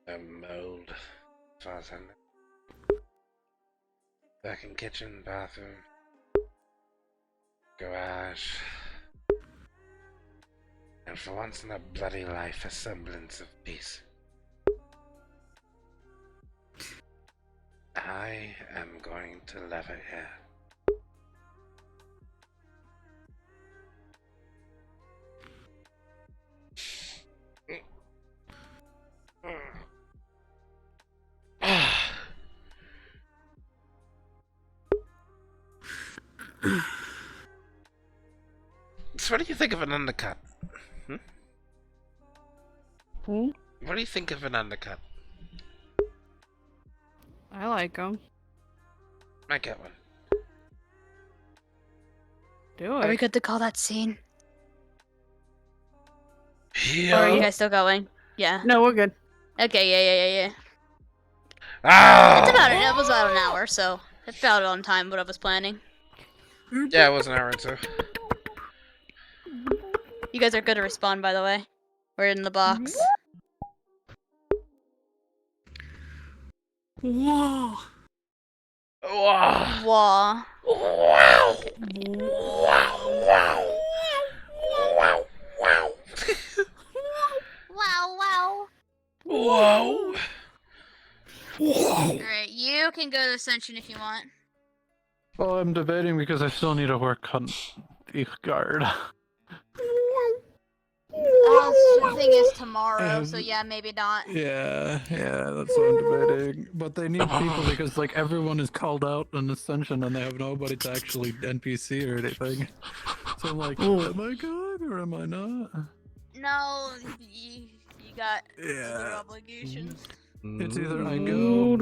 No mold, as far as I know. Back in kitchen, bathroom, garage. And for once in a bloody life, a semblance of peace. I am going to lever here. So what do you think of an undercut? Hmm? What do you think of an undercut? I like them. Might get one. Do Are we it. good to call that scene? Yeah. Or are you guys still going? Yeah. No, we're good. Okay, yeah. Ah! It was about an hour, so it felt on time what I was planning. Yeah, it was an hour or two. You guys are good to respond, by the way. We're in the box. Whoa! Wow. Wah. Wow. Wow. Wow. Wow. Wow. Whoa. Alright, you can go to Ascension if you want. Well, I'm debating because I still need to work on guard. The thing is tomorrow, so yeah, maybe not. Yeah, that's what I'm debating. But they need people because like everyone is called out in Ascension and they have nobody to actually NPC or anything. So I'm like, am I going or am I not? No, you got other Yeah. obligations. It's either I go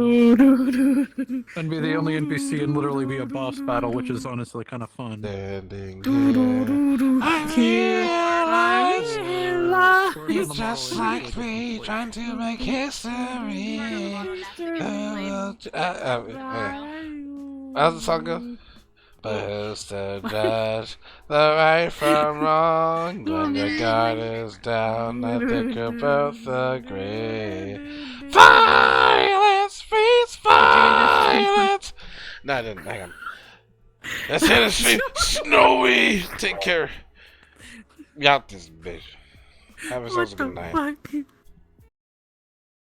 and be the only NPC and literally be a boss battle, which is honestly kind of fun. Standing here. I'm here. It's just like me trying to make history. How's the song go? But who's to judge the right from wrong? When the guard is down, I think we both agree. Violence feeds violence! No, I didn't. Hang on. Let's hit the street. Snowy! Take care. Got this bitch. Have yourselves a good night.